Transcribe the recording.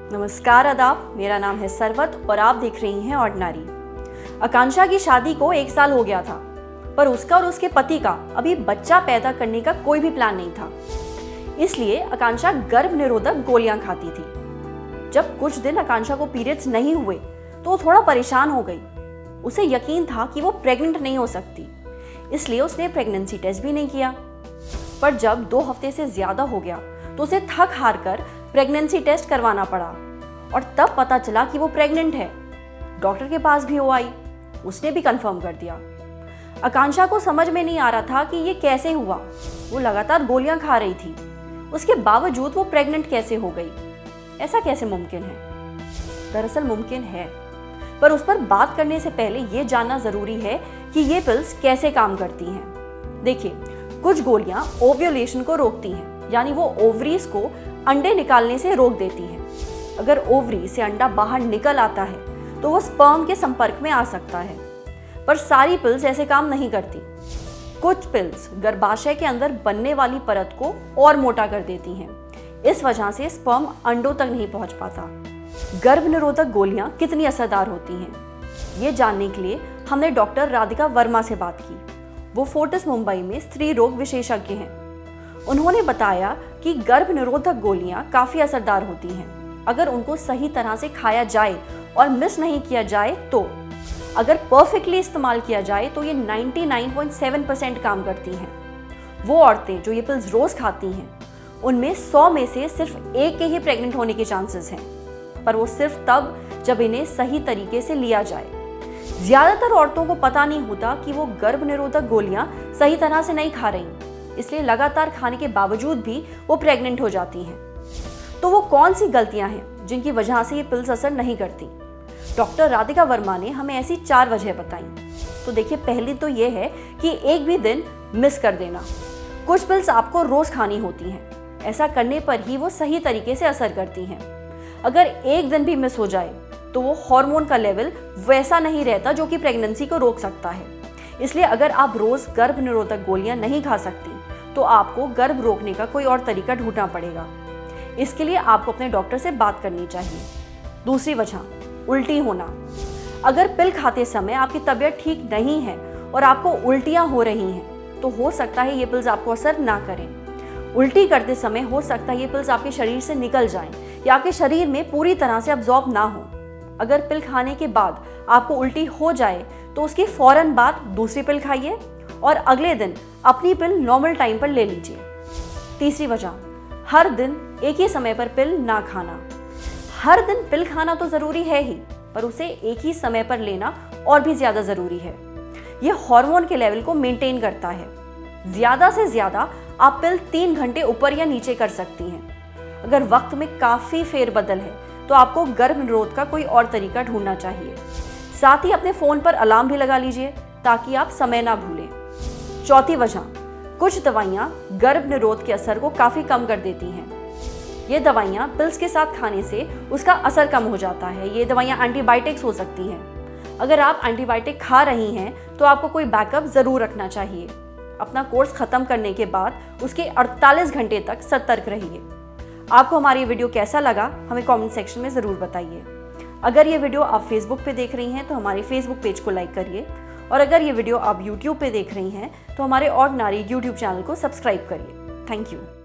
नमस्कार आदाब, मेरा नाम है सरवत और आप देख रही हैं ऑर्डिनरी। आकांक्षा की शादी को 1 साल हो गया था, पर उसका और उसके पति का अभी बच्चा पैदा करने का कोई भी प्लान नहीं था। इसलिए आकांक्षा गर्भ निरोधक गोलियां खाती थी। जब कुछ दिन आकांक्षा को पीरियड्स नहीं हुए तो वो थोड़ा परेशान हो गई। उसे यकीन था कि वो प्रेग्नेंट नहीं हो सकती, इसलिए उसने प्रेगनेंसी टेस्ट भी नहीं किया। पर जब 2 हफ्ते से ज्यादा हो गया तो उसे थक हार कर प्रेगनेंसी टेस्ट करवाना पड़ा और तब पता चला कि वो प्रेग्नेंट है। डॉक्टर के पास भी वो आई, उसने भी कंफर्म कर दिया। आकांक्षा को समझ में नहीं आ रहा था कि ये कैसे हुआ। वो लगातार गोलियां खा रही थी, उसके बावजूद वो प्रेग्नेंट कैसे हो गई? ऐसा कैसे मुमकिन है? दरअसल मुमकिन है, पर उस पर बात करने से पहले ये जानना जरूरी है कि ये पिल्स कैसे काम करती हैं। देखिए, कुछ गोलियां ओव्यूलेशन को रोकती हैं, यानी वो ओवरीज को अंडे निकालने से रोक देती हैं। अगर ओवरी से अंडा बाहर निकल आता है तो वो स्पर्म के संपर्क में आ सकता है, पर सारी पिल्स ऐसे काम नहीं करती। कुछ पिल्स गर्भाशय के अंदर बनने वाली परत को और मोटा कर देती हैं। इस वजह से स्पर्म अंडों तक नहीं पहुंच पाता। गर्भ निरोधक गोलियां कितनी असरदार होती हैं, ये जानने के लिए हमने डॉक्टर राधिका वर्मा से बात की। वो फोर्टिस मुंबई में स्त्री रोग विशेषज्ञ हैं। उन्होंने बताया कि गर्भ निरोधक गोलियां काफी असरदार होती हैं अगर उनको सही तरह से खाया जाए और मिस नहीं किया जाए तो। अगर परफेक्टली इस्तेमाल किया जाए तो ये 99.7% काम करती हैं। वो औरतें जो ये पिल्स रोज खाती हैं, उनमें 100 में से सिर्फ 1 के ही प्रेग्नेंट होने के चांसेस हैं, पर वो सिर्फ तब जब इन्हें सही तरीके से लिया जाए। ज्यादातर औरतों को पता नहीं होता कि वो गर्भ निरोधक गोलियां सही तरह से नहीं खा रही, इसलिए लगातार खाने के बावजूद भी वो प्रेग्नेंट हो जाती हैं। तो वो कौन सी गलतियां हैं जिनकी वजह से ये पिल्स असर नहीं करती? डॉक्टर राधिका वर्मा ने हमें ऐसी 4 वजह बताई। तो देखिए, पहली तो ये है कि एक भी दिन मिस कर देना। कुछ पिल्स आपको रोज खानी होती हैं, ऐसा करने पर ही वो सही तरीके से असर करती हैं। अगर एक दिन भी मिस हो जाए तो वो हार्मोन का लेवल वैसा नहीं रहता जो कि प्रेगनेंसी को रोक सकता है। इसलिए अगर आप रोज गर्भ निरोधक गोलियां नहीं खा सकती तो आपको गर्भ रोकने का कोई और तरीका ढूंढना पड़ेगा। इसके लिए आपको अपने डॉक्टर से बात करनी चाहिए। दूसरी वजह, उल्टी होना। अगर पिल खाते समय आपकी तबीयत ठीक नहीं है और आपको उल्टियां हो रही हैं तो हो सकता है ये पिल्स आपको असर ना करें। उल्टी करते समय हो सकता है ये पिल्स आपके शरीर से निकल जाएं या आपके शरीर में पूरी तरह से अब्जॉर्ब ना हो। अगर पिल खाने के बाद आपको उल्टी हो जाए तो उसके फौरन बाद दूसरी पिल खाइए और अगले दिन अपनी पिल नॉर्मल टाइम पर ले लीजिए। तीसरी वजह, हर दिन एक ही समय पर पिल ना खाना। हर दिन पिल खाना तो जरूरी है ही, पर उसे एक ही समय पर लेना और भी ज्यादा जरूरी है। यह हार्मोन के लेवल को मेंटेन करता है। ज्यादा से ज्यादा आप पिल 3 घंटे ऊपर या नीचे कर सकती हैं। अगर वक्त में काफी फेरबदल है तो आपको गर्भ निरोध का कोई और तरीका ढूंढना चाहिए। साथ ही अपने फोन पर अलार्म भी लगा लीजिए ताकि आप समय ना भूलें। चौथी वजह, कुछ दवाइयां गर्भ निरोध के असर को काफी कम कर देती हैं। ये दवाइयां पिल्स के साथ खाने से उसका असर कम हो जाता है। ये दवाइयां एंटीबायोटिक्स हो सकती हैं। अगर आप एंटीबायोटिक खा रही हैं तो आपको कोई बैकअप जरूर रखना चाहिए। अपना कोर्स खत्म करने के बाद उसके 48 घंटे तक सतर्क रहिए। आपको हमारी वीडियो कैसा लगा हमें कमेंट सेक्शन में ज़रूर बताइए। अगर ये वीडियो आप फेसबुक पे देख रही हैं तो हमारे फेसबुक पेज को लाइक करिए, और अगर ये वीडियो आप यूट्यूब पे देख रही हैं तो हमारे ऑर्डिनरी यूट्यूब चैनल को सब्सक्राइब करिए। Thank you.